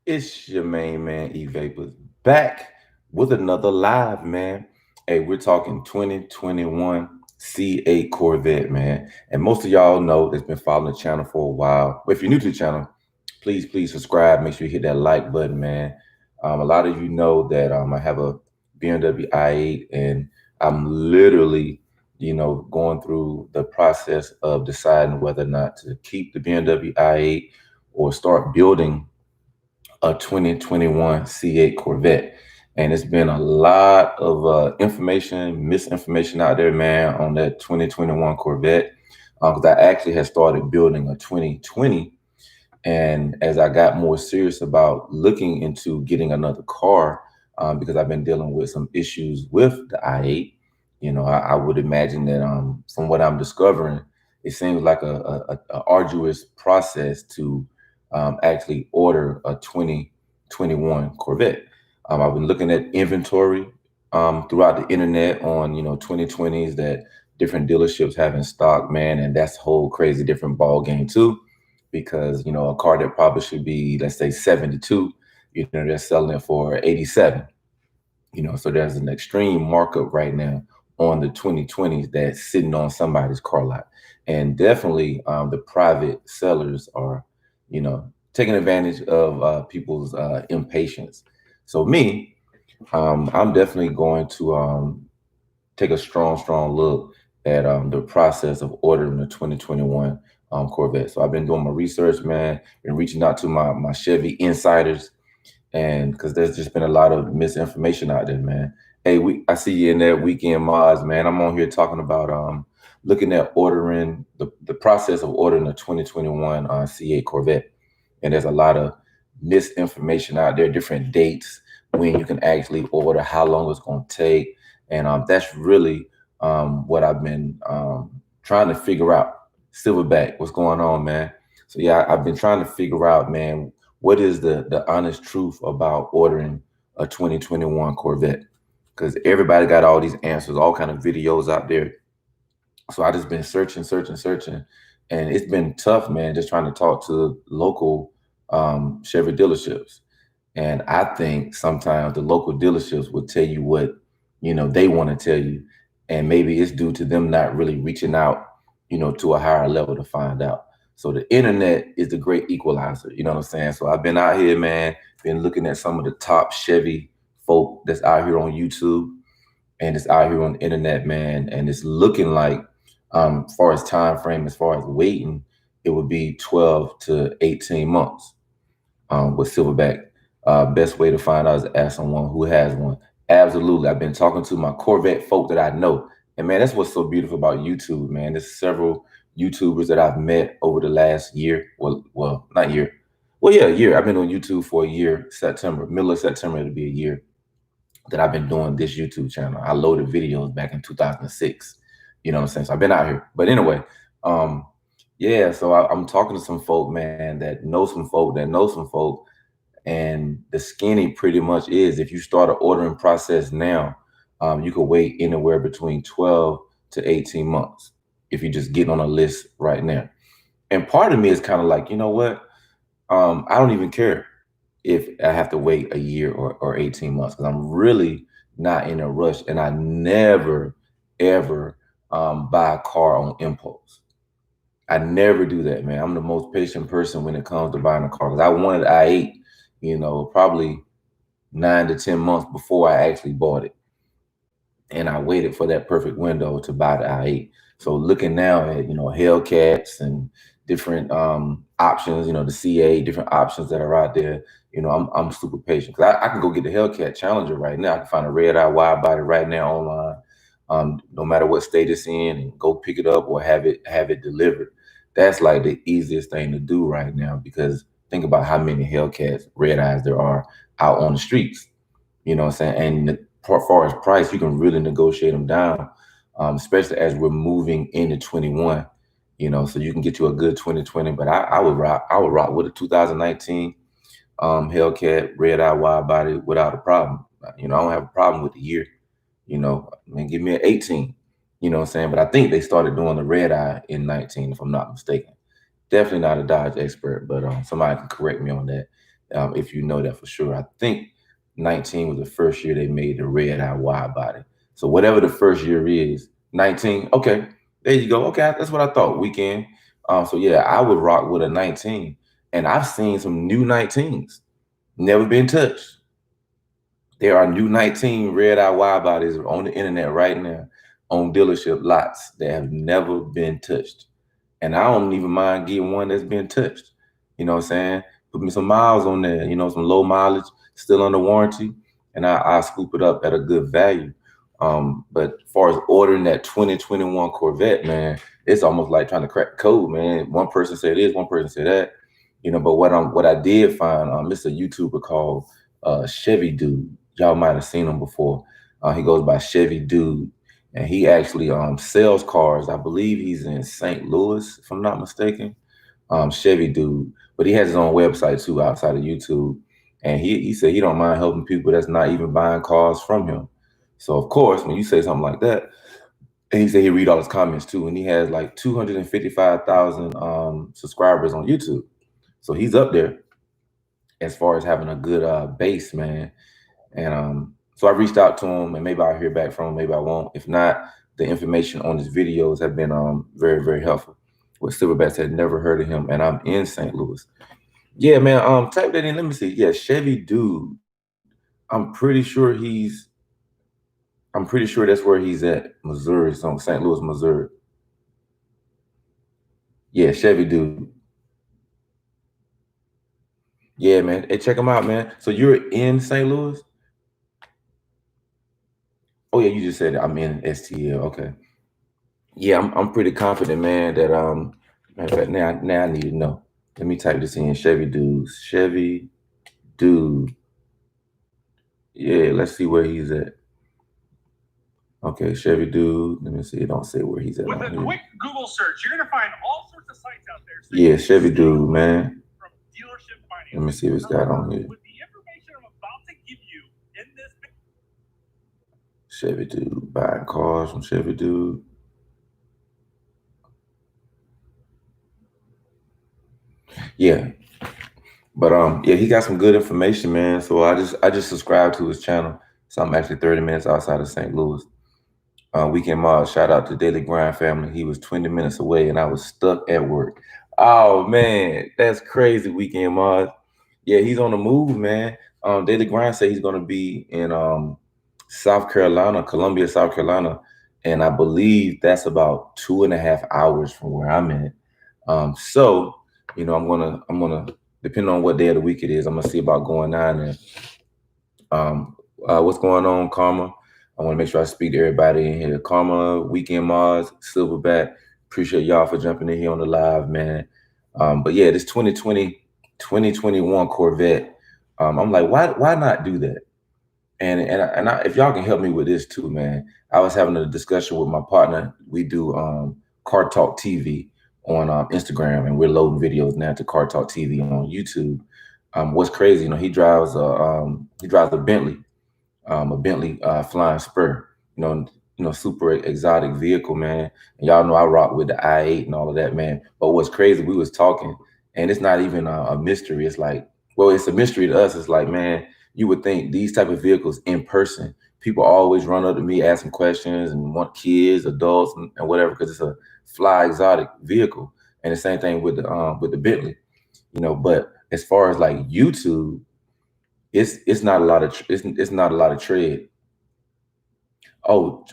It's your main man, Evapors, back with another live, man. Hey, we're talking 2021 C8 Corvette, man. And most of y'all know that's been following the channel for a while. But if you're new to the channel, please subscribe. Make sure you hit that like button, man. A lot of you know that I have a BMW i8, and I'm literally, going through the process of deciding whether or not to keep the BMW i8 or start building a 2021 C8 Corvette. And it's been a lot of misinformation out there, man, on that 2021 Corvette. Because I actually had started building a 2020. And as I got more serious about looking into getting another car, because I've been dealing with some issues with the i8, I would imagine that from what I'm discovering, it seems like a arduous process to actually order a 2021 Corvette. I've been looking at inventory throughout the internet on 2020s that different dealerships have in stock, man, and that's a whole crazy different ball game too, because a car that probably should be, let's say, 72, they're selling it for 87. So there's an extreme markup right now on the 2020s that's sitting on somebody's car lot. And definitely the private sellers are, taking advantage of people's impatience. So me, I'm definitely going to take a strong look at the process of ordering the 2021 Corvette. So I've been doing my research, man, been reaching out to my Chevy insiders, and because there's just been a lot of misinformation out there, man. Hey, I see you in there, Weekend Mods, man. I'm on here talking about looking at ordering the process of ordering a 2021 C8 Corvette, and there's a lot of misinformation out there, different dates when you can actually order, how long it's going to take, and that's really what I've been trying to figure out. Silverback, what's going on, man? So yeah, I've been trying to figure out, man, what is the honest truth about ordering a 2021 Corvette? Because everybody got all these answers, all kind of videos out there. So I just been searching, and it's been tough, man, just trying to talk to local Chevy dealerships. And I think sometimes the local dealerships will tell you what they want to tell you, and maybe it's due to them not really reaching out, to a higher level to find out. So the internet is the great equalizer. You know what I'm saying? So I've been out here, man, been looking at some of the top Chevy folk that's out here on YouTube, and it's out here on the internet, man, and it's looking like, as far as time frame, as far as waiting, it would be 12 to 18 months with Silverback. Best way to find out is to ask someone who has one. Absolutely. I've been talking to my Corvette folk that I know. And man, that's what's so beautiful about YouTube, man. There's several YouTubers that I've met over the last year. Well, not year. Well, yeah, a year. I've been on YouTube for a year, September, middle of September, it'll be a year that I've been doing this YouTube channel. I loaded videos back in 2006. You know what I'm saying? So I've been out here. But anyway, yeah, so I'm talking to some folk, man, that know some folk that know some folk. And the skinny pretty much is, if you start an ordering process now, you could wait anywhere between 12 to 18 months if you just get on a list right now. And part of me is kind of like, you know what? I don't even care if I have to wait a year or 18 months, because I'm really not in a rush. And I never, ever buy a car on impulse. I never do that, man. I'm the most patient person when it comes to buying a car, because I wanted i8, probably 9 to 10 months before I actually bought it. And I waited for that perfect window to buy the i8. So looking now at, Hellcats and different options, the CA, different options that are out there, I'm super patient, because I can go get the Hellcat Challenger right now. I can find a red eye wide body right now online, no matter what state it's in, and go pick it up or have it delivered. That's like the easiest thing to do right now, because think about how many Hellcats, red eyes there are out on the streets. You know what I'm saying? And as far as price, you can really negotiate them down, especially as we're moving into 21. So you can get you a good 2020. But I would rock with a 2019 Hellcat red eye wide body without a problem. I don't have a problem with the year. I mean, give me an 18. You know what I'm saying? But I think they started doing the red eye in 19, if I'm not mistaken. Definitely not a Dodge expert, but somebody can correct me on that. if you know that for sure. I think 19 was the first year they made the red eye wide body. So whatever the first year is, 19, okay, there you go. Okay, that's what I thought, weekend. So yeah, I would rock with a 19. And I've seen some new 19s, never been touched. There are new 19 red eye wide bodies on the internet right now on dealership lots that have never been touched. And I don't even mind getting one that's been touched. You know what I'm saying? Put me some miles on there, you know, some low mileage, still under warranty, and I scoop it up at a good value. But as far as ordering that 2021 Corvette, man, it's almost like trying to crack the code, man. One person said this, one person said that, you know. But what I did find, it's a YouTuber called Chevy Dude. Y'all might have seen him before. He goes by Chevy Dude, and he actually sells cars. I believe he's in St. Louis, if I'm not mistaken. Chevy Dude, but he has his own website too outside of YouTube. And he said he don't mind helping people that's not even buying cars from him. So of course, when you say something like that, and he said he read all his comments too, and he has like 255,000 subscribers on YouTube. So he's up there as far as having a good base, man. And so I reached out to him, and maybe I'll hear back from him, maybe I won't. If not, the information on his videos have been very, very helpful. With Silverbacks, had never heard of him, and I'm in St. Louis. Yeah, man. Type that in. Let me see. Yeah, Chevy Dude. I'm pretty sure that's where he's at, Missouri, so St. Louis, Missouri. Yeah, Chevy Dude. Yeah, man. Hey, check him out, man. So you're in St. Louis? Oh yeah, you just said I'm in STL. Okay. Yeah, I'm pretty confident, man, that matter of fact, now I need to know. Let me type this in. Chevy Dude. Chevy Dude. Yeah, let's see where he's at. Okay, Chevy Dude. Let me see. It don't say where he's at. With a quick Google search, you're gonna find all sorts of sites out there. So yeah, Chevy Dude, man. From dealership finance. Let me see what's got on here. With the information I'm about to give you in this Chevy Dude, buying cars from Chevy Dude. Yeah. But yeah, he got some good information, man. So I just subscribed to his channel. So I'm actually 30 minutes outside of St. Louis. Weekend Mars, shout out to Daily Grind family. He was 20 minutes away and I was stuck at work. Oh man, that's crazy, Weekend Mars. Yeah, he's on the move, man. Daily Grind said he's gonna be in South Carolina, Columbia, South Carolina. And I believe that's about 2.5 hours from where I'm at. So, you know, I'm gonna depending on what day of the week it is, I'm gonna see about going down there. What's going on, Karma? I want to make sure I speak to everybody in here. Karma, Weekend Mars, Silverback. Appreciate y'all for jumping in here on the live, man. But yeah, this 2021 Corvette. I'm like, why not do that? And if y'all can help me with this too, man. I was having a discussion with my partner. We do Car Talk TV on Instagram, and we're loading videos now to Car Talk TV on YouTube. What's crazy, you know, he drives a Bentley, Flying Spur, you know, super exotic vehicle, man. And y'all know I rock with the i8 and all of that, man. But what's crazy, we was talking, and it's not even a mystery. It's like, well, it's a mystery to us. It's like, man, you would think these type of vehicles in person, people always run up to me asking questions and want kids, adults, and whatever, because it's a fly exotic vehicle. And the same thing with the Bentley, you know. But as far as like YouTube, it's not a lot of it's not a lot of tread. Oh,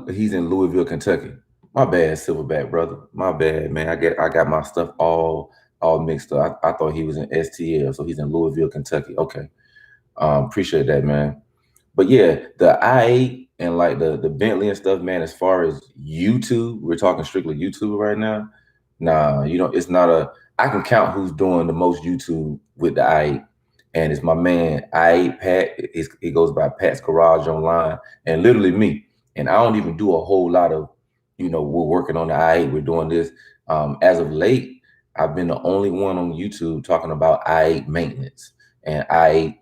he's in Louisville, Kentucky. My bad, Silverback brother. My bad, man. I got my stuff all mixed up. I thought he was in STL, so he's in Louisville, Kentucky. Okay. Appreciate that, man. But yeah, the i8 and like the Bentley and stuff, man, as far as YouTube, we're talking strictly YouTube right now. Nah, you know, it's not I can count who's doing the most YouTube with the i8. And it's my man, i8 Pat. He goes by Pat's Garage Online, and literally me. And I don't even do a whole lot of, you know, we're working on the i8, we're doing this. As of late, I've been the only one on YouTube talking about i8 maintenance and i8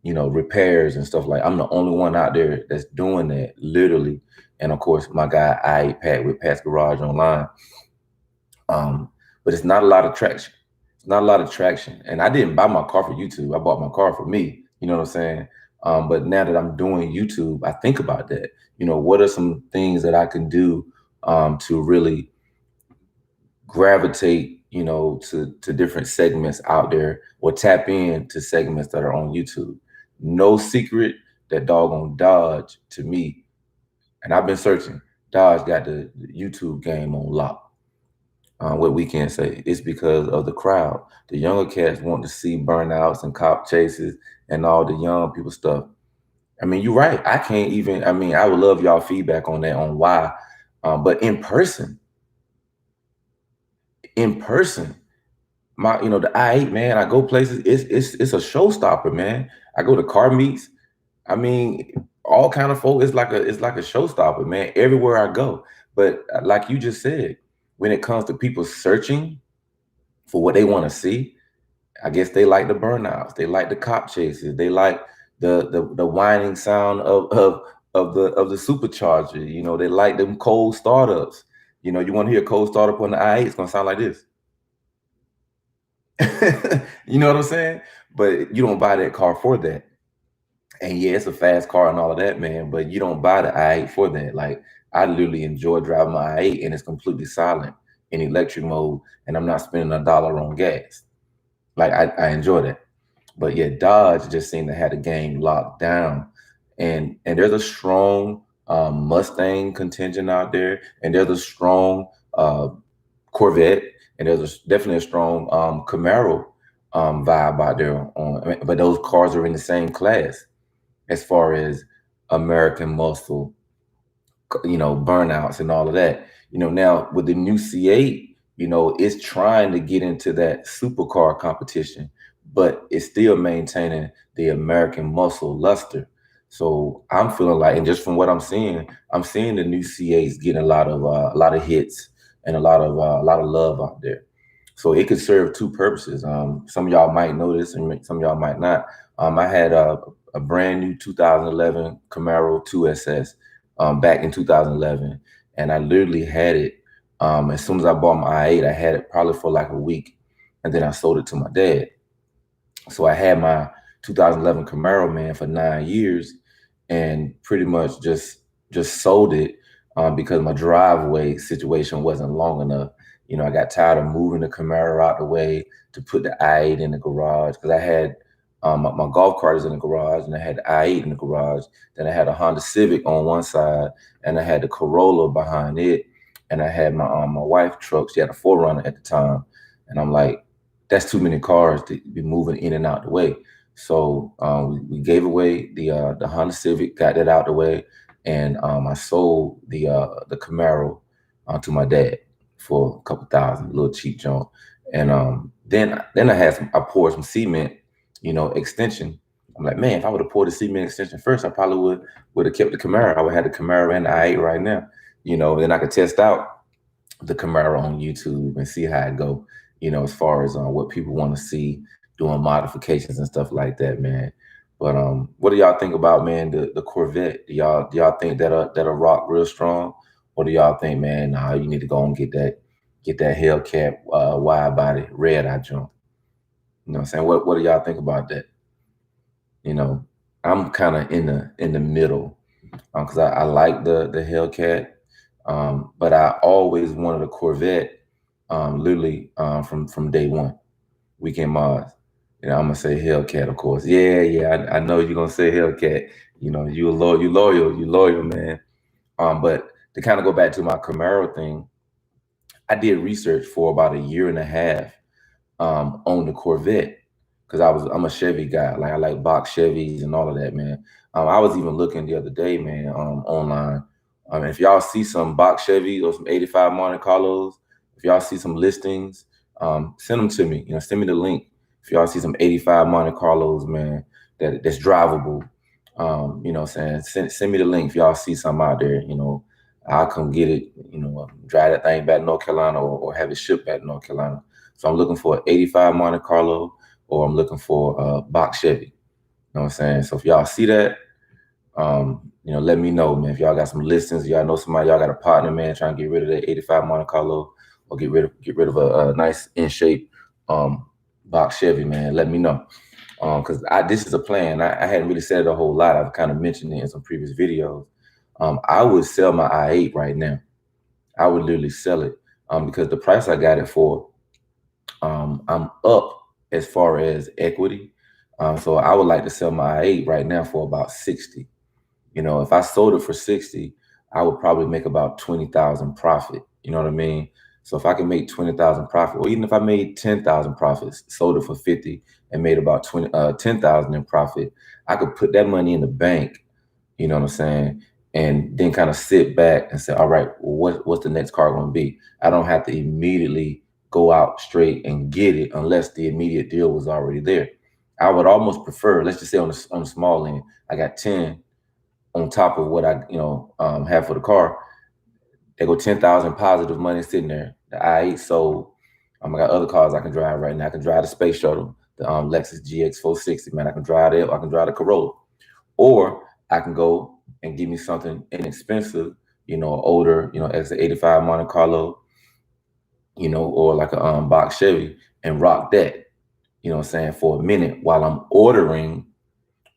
you know, repairs and stuff. Like, I'm the only one out there that's doing that, literally. And of course, my guy i8 Pat with Pat's Garage Online. But it's not a lot of traction. not a lot of traction. And I didn't buy my car for YouTube. I bought my car for me. You know what I'm saying? But now that I'm doing YouTube, I think about that. You know, what are some things that I can do to really gravitate, you know, to different segments out there, or tap in to segments that are on YouTube. No secret that doggone Dodge, to me, and I've been searching, Dodge got the YouTube game on lock. What we can say, it's because of the crowd. The younger cats want to see burnouts and cop chases and all the young people stuff. I mean, you're right. I can't even. I mean, I would love y'all feedback on that, on why. But in person, my, you know, the I8, man, I go places. It's a showstopper, man. I go to car meets. I mean, all kind of folk. It's like a showstopper, man. Everywhere I go. But like you just said, when it comes to people searching for what they want to see, I guess they like the burnouts. They like the cop chases. They like the whining sound of the supercharger. You know, they like them cold startups. You know, you want to hear a cold startup on the I8, it's gonna sound like this. You know what I'm saying? But you don't buy that car for that. And yeah, it's a fast car and all of that, man. But you don't buy the I8 for that. Like, I literally enjoy driving my I8, and it's completely silent in electric mode, and I'm not spending $1 on gas. Like, I enjoy that. But yeah, Dodge just seemed to have the game locked down. And there's a strong Mustang contingent out there, and there's a strong Corvette, and there's definitely a strong Camaro vibe out there. But those cars are in the same class as far as American muscle, you know, burnouts and all of that. You know, now with the new C8, you know, it's trying to get into that supercar competition, but it's still maintaining the American muscle luster. So I'm feeling like, and just from what I'm seeing the new C8s getting a lot of hits and a lot of love out there. So it could serve two purposes. Some of y'all might know this, and some of y'all might not. I had a brand new 2011 Camaro 2SS back in 2011, and I literally had it. As soon as I bought my I8, I had it probably for like a week, and then I sold it to my dad. So I had my 2011 Camaro, man, for 9 years, and pretty much just sold it because my driveway situation wasn't long enough. You know, I got tired of moving the Camaro out the way to put the I8 in the garage, because I had my golf cart is in the garage, and I had the I8 in the garage. Then I had a Honda Civic on one side, and I had the Corolla behind it, and I had my wife's truck. She had a 4Runner at the time, and I'm like, that's too many cars to be moving in and out the way. So we gave away the Honda Civic, got that out the way, and I sold the Camaro to my dad for a couple thousand, a little cheap junk. And then I poured some cement, you know, extension. I'm like, man, if I would have poured the cement extension first, I probably would have kept the Camaro. I would have had the Camaro and the I8 right now, you know. Then I could test out the Camaro on YouTube and see how it go, you know, as far as what people want to see, doing modifications and stuff like that, man. But what do y'all think about, man, the Corvette? Do y'all think that'll rock real strong, or do y'all think, man, nah, you need to go and get that Hellcat wide body red eye jump? You know what I'm saying? What do y'all think about that? You know, I'm kind of in the middle, because I like the Hellcat, but I always wanted a Corvette, literally from day one. Weekend Mars. You know, I'm gonna say Hellcat, of course. Yeah. I know you're gonna say Hellcat. You know, you loyal, man. But to kind of go back to my Camaro thing, I did research for about a year and a half on the Corvette, because I'm a Chevy guy. Like, I like box Chevys and all of that, man. I was even looking the other day, man, online. If y'all see some box Chevys or some '85 Monte Carlos, if y'all see some listings, send them to me. You know, send me the link. If y'all see some '85 Monte Carlos, man, that's drivable, you know what I'm saying? Send me the link if y'all see something out there. You know, I'll come get it. You know, drive that thing back to North Carolina, or have it shipped back to North Carolina. So I'm looking for an '85 Monte Carlo, or I'm looking for a box Chevy. You know what I'm saying? So if y'all see that, you know, let me know, man. If y'all got some listings, y'all know somebody, y'all got a partner, man, trying to get rid of that '85 Monte Carlo, or get rid of a nice in shape Box Chevy, man, let me know. Because this is a plan. I hadn't really said it a whole lot. I've kind of mentioned it in some previous videos. I would sell my i8 right now. I would literally sell it because the price I got it for, I'm up as far as equity. So I would like to sell my i8 right now for about 60. You know, if I sold it for 60, I would probably make about 20,000 profit. You know what I mean? So if I can make 20,000 profit, or even if I made 10,000 profits, sold it for 50 and made about 10,000 in profit, I could put that money in the bank, you know what I'm saying? And then kind of sit back and say, all right, well, what's the next car going to be? I don't have to immediately go out straight and get it unless the immediate deal was already there. I would almost prefer, let's just say on the small end, I got 10 on top of what I, have for the car. They go 10,000 positive money sitting there. The i8 sold. I got other cars I can drive right now. I can drive the space shuttle, the Lexus GX 460, man. I can drive it. I can drive the Corolla. Or I can go and give me something inexpensive, older, X85 Monte Carlo, or like a box Chevy and rock that, you know what I'm saying, for a minute while I'm ordering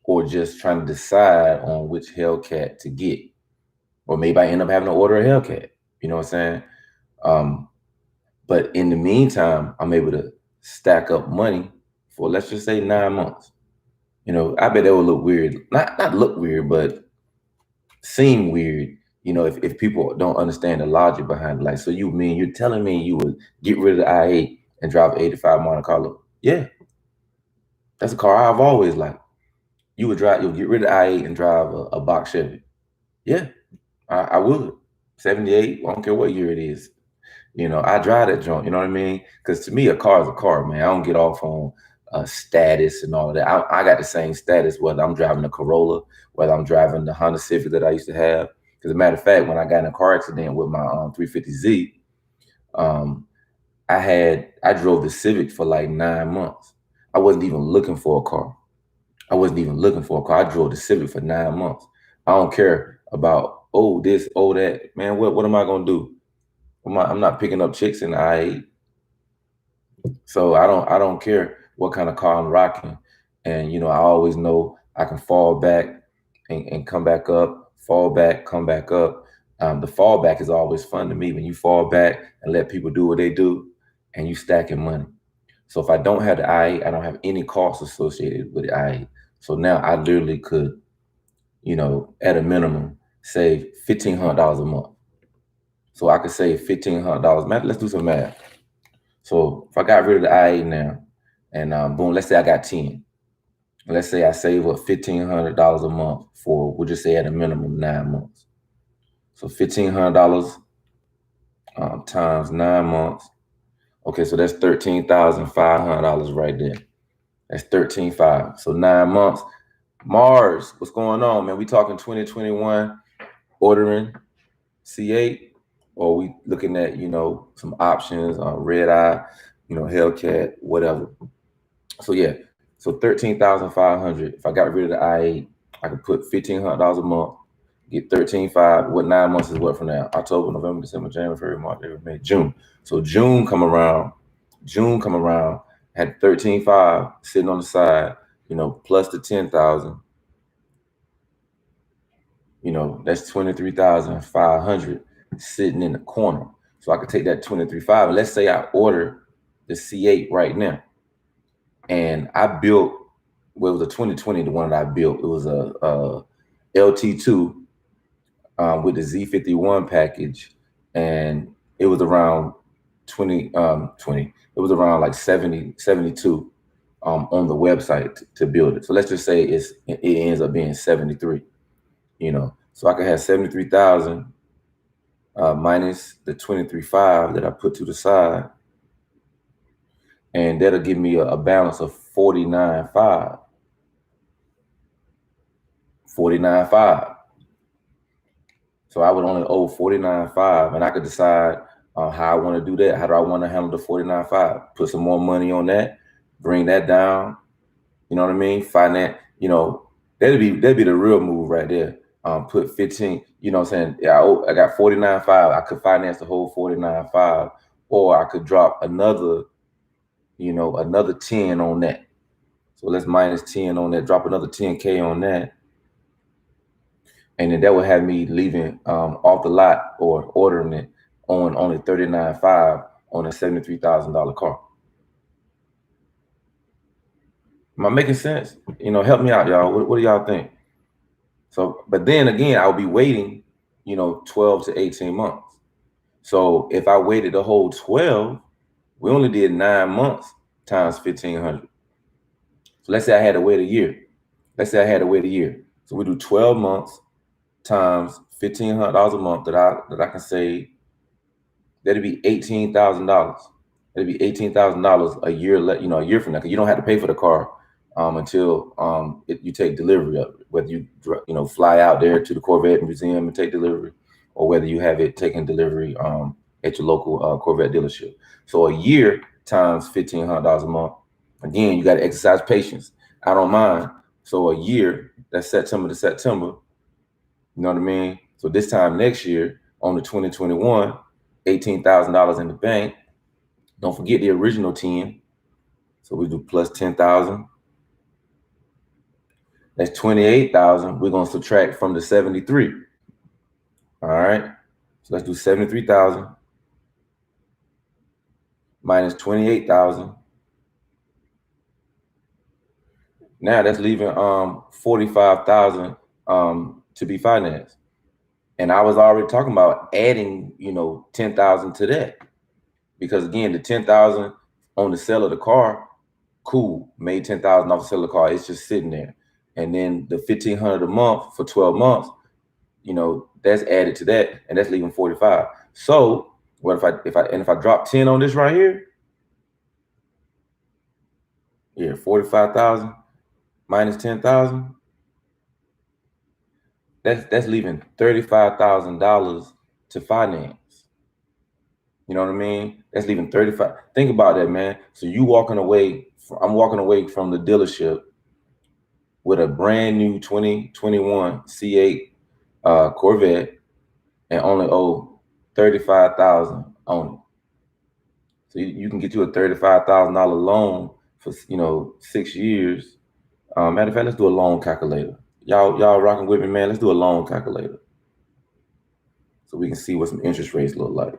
or just trying to decide on which Hellcat to get. Or maybe I end up having to order a Hellcat, you know what I'm saying? But in the meantime, I'm able to stack up money for, let's just say, 9 months. I bet that would look weird. Not look weird, but seem weird, if people don't understand the logic behind it. Like, so you're telling me you would get rid of the i8 and drive 85 Monte Carlo? Yeah. That's a car I've always liked. You'll get rid of the i8 and drive a box Chevy. Yeah, I would. 78, I don't care what year it is. I drive that joint, you know what I mean? Because to me, a car is a car, man. I don't get off on status and all of that. I got the same status whether I'm driving a Corolla, whether I'm driving the Honda Civic that I used to have. Because as a matter of fact, when I got in a car accident with my 350Z, I drove the Civic for like 9 months. I wasn't even looking for a car. I drove the Civic for 9 months. I don't care about, oh, this, oh, that. Man, what am I going to do? I'm not picking up chicks in the i8. So I don't care what kind of car I'm rocking. And, I always know I can fall back and come back up, fall back, come back up. The fallback is always fun to me when you fall back and let people do what they do and you stacking money. So if I don't have the i8, I don't have any costs associated with the i8. So now I literally could, at a minimum, save $1,500 a month. So I could save $1,500. Man, let's do some math. So if I got rid of the i8 now, and boom, let's say I got 10. Let's say I save up $1,500 a month for, we'll just say at a minimum 9 months. So $1,500 times 9 months. Okay, so that's $13,500 right there. That's $13,500. So 9 months. Mars, what's going on, man? We talking 2021 ordering C8, or we looking at, some options on red eye, Hellcat, whatever. So yeah, so 13,500. If I got rid of the i8, I could put $1,500 a month, get 13,500. What 9 months is what from now? October, November, December, January, February, March, April, May, June. So June come around, had 13,500 sitting on the side, plus the 10,000. That's 23,500 sitting in the corner. So I could take that 23,500. Let's say I order the C8 right now, and I built, well, it was a 2020, the one that I built. It was a LT2 with the Z51 package, and it was around 20. It was around like 70, 72 on the website to build it. So let's just say it ends up being 73. So I could have 73,000 minus the 23,500 that I put to the side, and that'll give me a balance of 49,500. 49,500. So I would only owe 49,500, and I could decide how I want to do that. How do I want to handle the 49,500? Put some more money on that, bring that down. You know what I mean? Finance. That'd be the real move right there. Put 15. You know what I'm saying? Yeah, I got 49,500. I could finance the whole 49,500, or I could drop another you know, another 10 on that. So let's minus 10 on that, drop another 10K on that. And then that would have me leaving off the lot or ordering it on only $39,500 on a $73,000 car. Am I making sense? You know, help me out, y'all. What do y'all think? So, but then again, I'll be waiting, you know, 12 to 18 months. So if I waited the whole 12, we only did 9 months times 1,500. So let's say I had to wait a year. Let's say I had to wait a year. So we do 12 months times $1,500 a month that I can save. That'd be $18,000. That'd be $18,000 a year, you know, a year from now. Because you don't have to pay for the car until you take delivery of it. Whether you fly out there to the Corvette Museum and take delivery, or whether you have it taken delivery at your local Corvette dealership. So a year times $1,500 a month. Again, you got to exercise patience. I don't mind. So a year, that's September to September. You know what I mean? So this time next year, on the 2021, $18,000 in the bank. Don't forget the original 10. So we do plus 10,000. That's 28,000. We're gonna subtract from the 73. All right. So let's do 73,000 minus 28,000. Now that's leaving 45,000 to be financed. And I was already talking about adding, you know, 10,000 to that. Because again, the 10,000 on the sale of the car, cool, made 10,000 off the sale of the car. It's just sitting there. And then the 1,500 a month for 12 months, you know, that's added to that, and that's leaving 45. So what if I drop 10 on this right here? Yeah, 45,000 minus 10,000. That's leaving $35,000 to finance. You know what I mean? That's leaving 35. Think about that, man. So you walking away. I'm walking away from the dealership with a brand new 2021 C8 Corvette and only owe $35,000 on it. So you can get you a $35,000 loan for 6 years. Matter of fact, let's do a loan calculator. Y'all rocking with me, man? Let's do a loan calculator so we can see what some interest rates look like.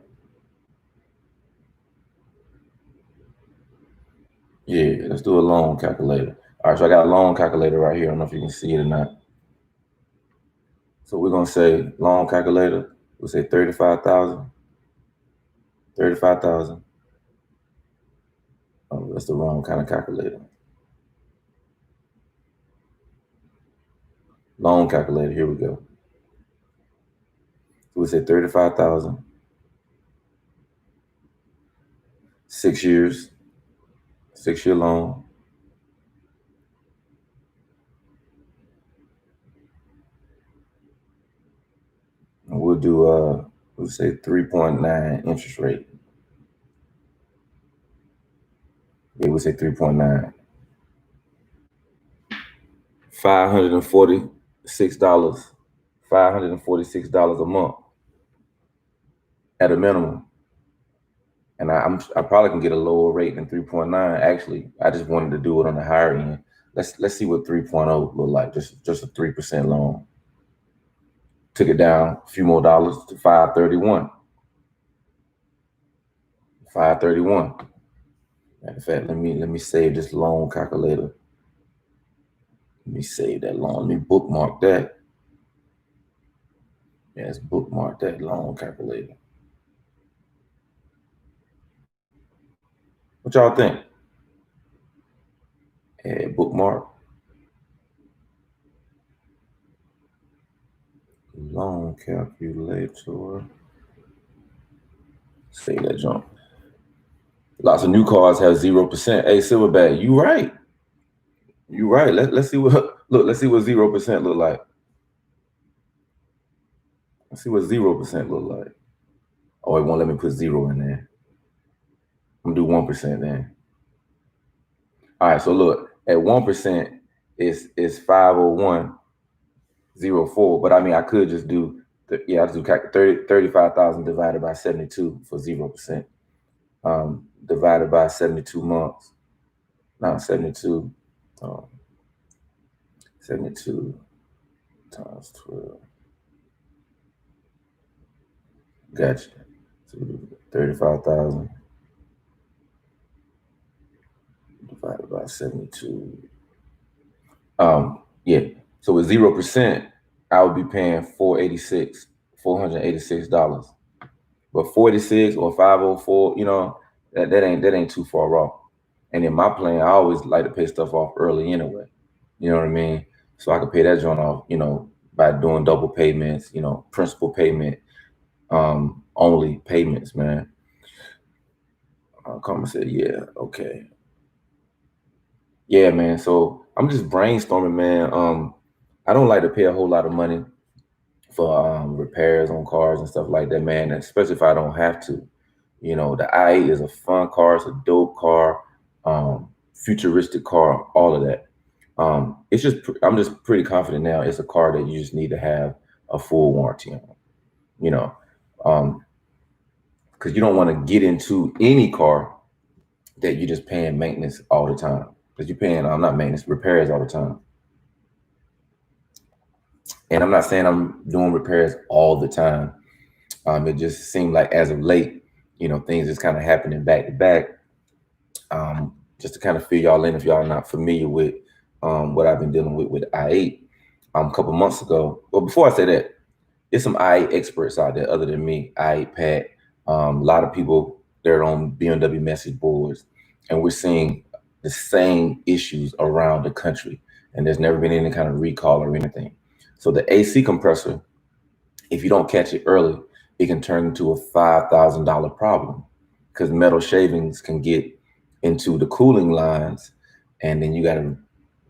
Yeah, let's do a loan calculator. All right, so I got a loan calculator right here. I don't know if you can see it or not. So we're gonna say loan calculator. We'll say 35,000. 35,000. Oh, that's the wrong kind of calculator. Loan calculator. Here we go. So we'll say 35,000. 6 years. 6-year loan. And we'll do we'll say 3.9 interest rate. Yeah, we'll say 3.9. $546. $546 a month at a minimum. And I probably can get a lower rate than 3.9. Actually, I just wanted to do it on the higher end. Let's see what 3.0 look like. Just a 3% loan. Took it down a few more dollars to 531. 531. Matter of fact, let me save this loan calculator. Let me save that loan. Let me bookmark that. Yeah, let's bookmark that loan calculator. What y'all think? Add bookmark. Loan calculator. Save that jump. Lots of new cars have 0%. Hey, Silverback, you right. You right. Let's see what let's see what 0% look like. Let's see what 0% look like. Oh, it won't let me put 0 in there. I'm gonna do 1% then. All right, so look, at 1% is 501.04. But I mean, I could just do I just do 35,000 divided by 72 for 0%. divided by 72 months. No, 72. 72 times 12. Gotcha. So 35,000 divided by 72. Yeah. So with 0%, I would be paying $486. But 46 or 504, that ain't too far off. And in my plan, I always like to pay stuff off early anyway. You know what I mean? So I could pay that joint off, by doing double payments, principal payment, only payments, man. Come and say, yeah, okay. Yeah, man. So I'm just brainstorming, man. I don't like to pay a whole lot of money for repairs on cars and stuff like that, man, especially if I don't have to. The i8 is a fun car, it's a dope car, futuristic car, all of that. It's just I'm just pretty confident now it's a car that you just need to have a full warranty on, you know, because you don't want to get into any car that you're just paying maintenance all the time, because you're paying not maintenance, repairs all the time. And I'm not saying I'm doing repairs all the time. It just seemed like as of late, things just kind of happening back to back. Just to kind of fill y'all in, if y'all are not familiar with what I've been dealing with i8. A couple months ago, well, before I say that, there's some i8 experts out there other than me, i8 Pat. A lot of people, they're on BMW message boards, and we're seeing the same issues around the country, and there's never been any kind of recall or anything. So the AC compressor, if you don't catch it early, it can turn into a $5,000 problem, because metal shavings can get into the cooling lines, and then you gotta,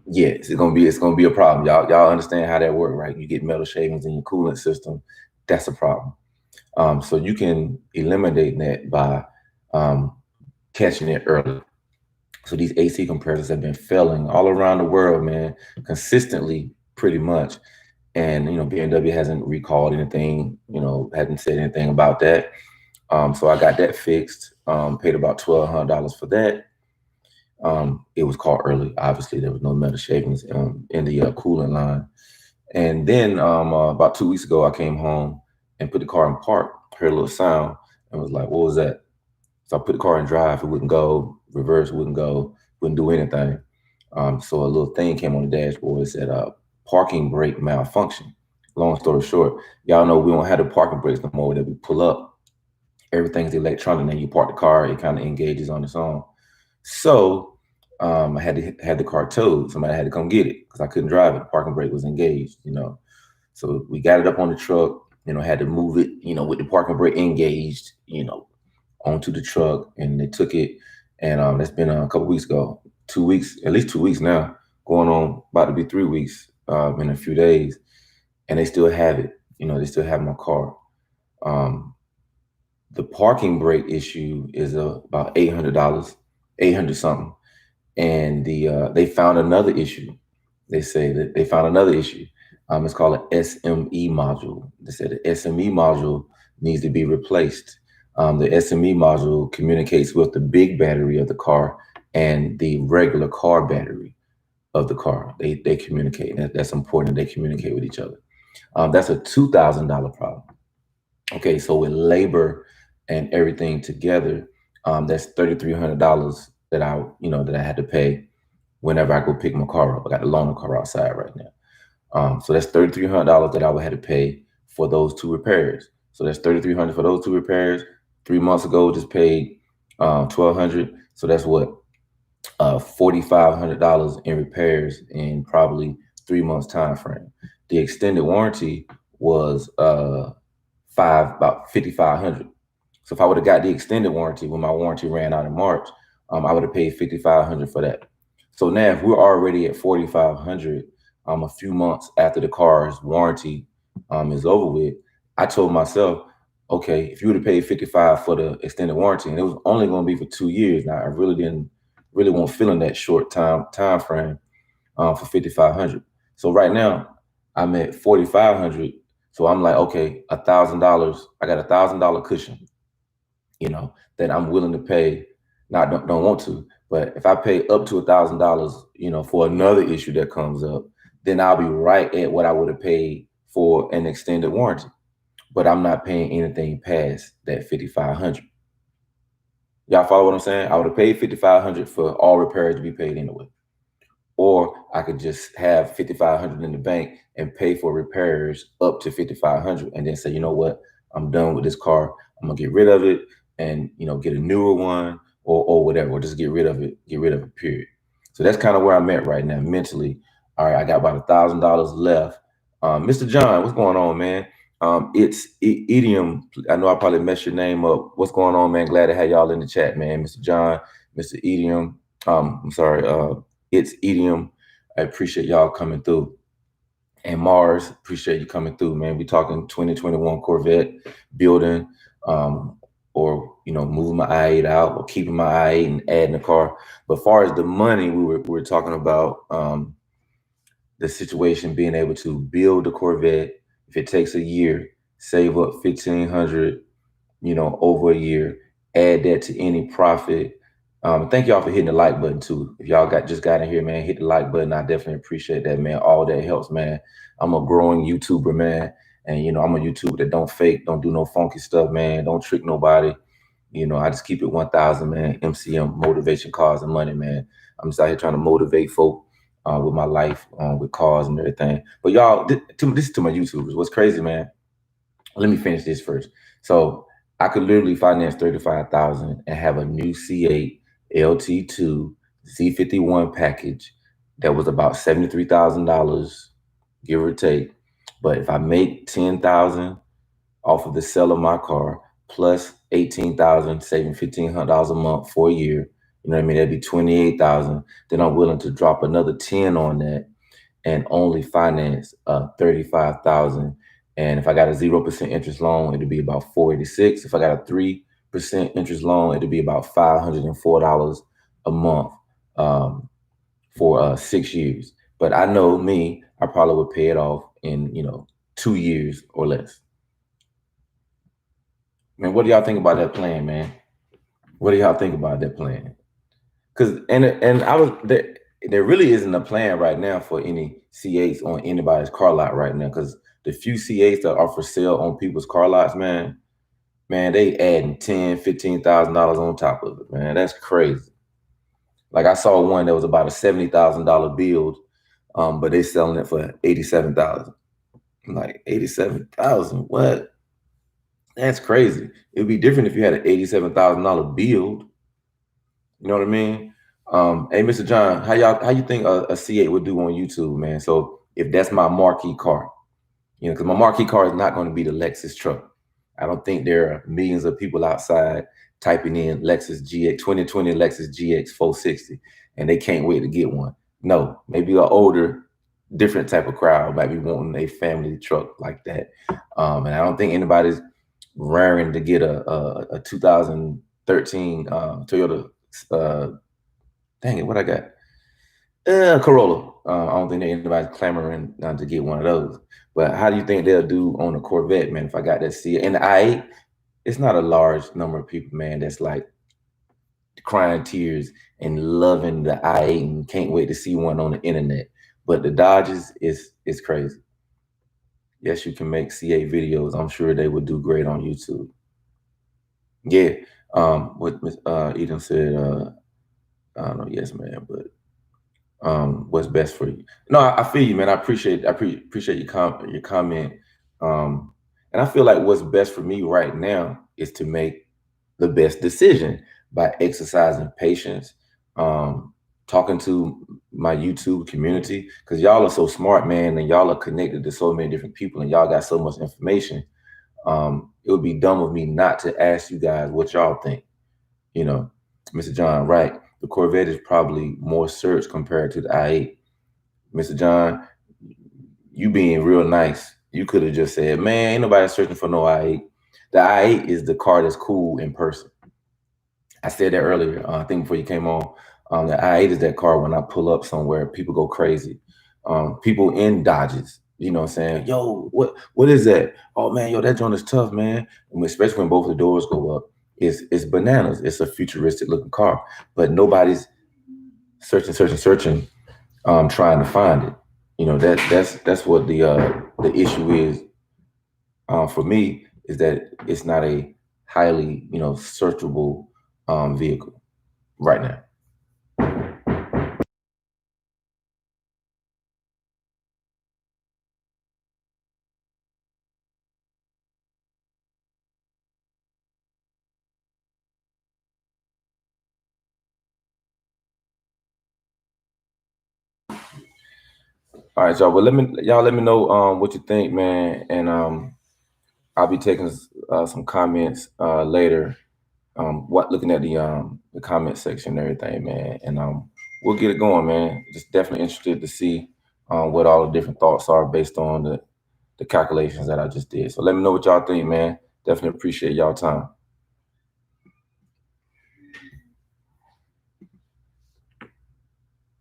it's gonna be a problem. Y'all understand how that works, right? You get metal shavings in your coolant system, that's a problem. So you can eliminate that by catching it early. So these AC compressors have been failing all around the world, man, consistently, pretty much. And BMW hasn't recalled anything, hasn't said anything about that. So I got that fixed. Paid about $1,200 for that. It was caught early. Obviously, there was no metal shavings in the coolant line. And then about 2 weeks ago, I came home and put the car in park, heard a little sound, and was like, what was that? So I put the car in drive, it wouldn't go, reverse wouldn't go, wouldn't do anything. So a little thing came on the dashboard. It said parking brake malfunction. Long story short, y'all know we don't have the parking brakes no more that we pull up. Everything's electronic, and you park the car, it kind of engages on its own. So I had the car towed. Somebody had to come get it because I couldn't drive it. The parking brake was engaged, So we got it up on the truck, had to move it, with the parking brake engaged, onto the truck, and they took it. And that's been a couple weeks ago, 2 weeks, at least 2 weeks now, going on about to be 3 weeks in a few days. And they still have it, they still have my car. The parking brake issue is about $800, 800 something. And they found another issue. They say that they found another issue. It's called an SME module. They said the SME module needs to be replaced. The SME module communicates with the big battery of the car and the regular car battery of the car. They communicate. That's important. They communicate with each other. That's a $2,000 problem. Okay, so with labor and everything together, that's $3,300 that I had to pay whenever I go pick my car up. I got the loaner car outside right now. So that's $3,300 that I would have to pay for those two repairs. So that's $3,300 for those two repairs. 3 months ago, just paid $1,200. So that's what, $4,500 in repairs in probably 3 months time frame. The extended warranty was about $5,500. So if I would have got the extended warranty when my warranty ran out in March, I would have paid $5,500 for that. So now if we're already at $4,500, a few months after the car's warranty is over with, I told myself, okay, if you would have paid $55 for the extended warranty, and it was only going to be for 2 years. Now I really won't fill in that short time frame for $5,500. So right now I'm at $4,500. So I'm like, okay, $1,000. I got $1,000 cushion. that I'm willing to pay. Not don't want to, but if I pay up to $1,000, for another issue that comes up, then I'll be right at what I would have paid for an extended warranty. But I'm not paying anything past that $5,500. Y'all follow what I'm saying? I would have paid $5,500 for all repairs to be paid anyway. Or I could just have $5,500 in the bank and pay for repairs up to $5,500, and then say, you know what, I'm done with this car. I'm gonna get rid of it and get a newer one or whatever, or just get rid of it, period. So that's kind of where I'm at right now mentally. All right, I got about $1,000 left. Mr. John, what's going on, man? It's Idiom. I know I probably messed your name up. What's going on, man? Glad to have y'all in the chat, man. Mr. John, Mr. Idiom. I'm sorry. It's Idiom. I appreciate y'all coming through. And Mars, appreciate you coming through, man. We talking 2021 Corvette building, or moving my i8 out, or keeping my i8 and adding a car. But as far as the money, we were talking about the situation being able to build the Corvette. If it takes a year, save up $1,500, over a year, add that to any profit. Thank y'all for hitting the like button too. If y'all just got in here, man, hit the like button. I definitely appreciate that, man. All that helps, man. I'm a growing YouTuber, man. And, I'm a YouTuber that don't fake, don't do no funky stuff, man. Don't trick nobody. I just keep it 1,000, man. MCM, motivation, cars, and money, man. I'm just out here trying to motivate folk with my life, with cars and everything. But y'all, this is to my YouTubers. What's crazy, man? Let me finish this first. So I could literally finance $35,000 and have a new C8 LT2 Z51 package that was about $73,000, give or take. But if I make $10,000 off of the sale of my car, plus $18,000, saving $1,500 a month for a year, you know what I mean? That'd be $28,000. Then I'm willing to drop another 10 on that and only finance $35,000. And if I got a 0% interest loan, it'd be about $486. If I got a 3% interest loan, it'd be about $504 a month for 6 years. But I know me, I probably would pay it off in 2 years or less. Man, what do y'all think about that plan, man? What do y'all think about that plan? Because there really isn't a plan right now for any C8s on anybody's car lot right now. Because the few C8s that are for sale on people's car lots, man, they adding $10,000, $15,000 on top of it, man. That's crazy. Like I saw one that was about a $70,000 build, but they selling it for $87,000. I'm like, $87,000? What? That's crazy. It'd be different if you had an $87,000 build. You know what I mean? Hey, Mr. John, how you think a C8 would do on YouTube, man? So if that's my marquee car, because my marquee car is not going to be the Lexus truck. I don't think there are millions of people outside typing in Lexus GX 2020 Lexus GX 460, and they can't wait to get one. No, maybe an older, different type of crowd might be wanting a family truck like that. And I don't think anybody's raring to get a 2013 Toyota. Dang it, what I got? Corolla. I don't think anybody's clamoring to get one of those. But how do you think they'll do on a Corvette, man? If I got that C8 and the i8, it's not a large number of people, man, that's like crying tears and loving the i8 and can't wait to see one on the internet. But the Dodges is crazy. Yes, you can make C8 videos. I'm sure they would do great on YouTube. Yeah. What Eden said, I don't know, yes, man, but what's best for you? No, I feel you, man. I appreciate your comment. And I feel like what's best for me right now is to make the best decision by exercising patience, talking to my YouTube community, because y'all are so smart, man, and y'all are connected to so many different people, and y'all got so much information. It would be dumb of me not to ask you guys what y'all think. Mr. John, right? The Corvette is probably more search compared to the i8. Mr. John, you being real nice, you could have just said, man, ain't nobody searching for no i8. The i8 is the car that's cool in person. I said that earlier, I think before you came on. The i8 is that car when I pull up somewhere, people go crazy. People in Dodges, saying, yo, what is that? Oh man, yo, that joint is tough, man. Especially when both the doors go up. is bananas. It's a futuristic looking car, but nobody's searching, trying to find it. You know, that's what the issue is for me, is that it's not a highly, you know, searchable vehicle right now. All right, y'all. Well, let me know what you think, man, and I'll be taking some comments later. Looking at the comment section and everything, man, and we'll get it going, man. Just definitely interested to see what all the different thoughts are based on the calculations that I just did. So let me know what y'all think, man. Definitely appreciate y'all time.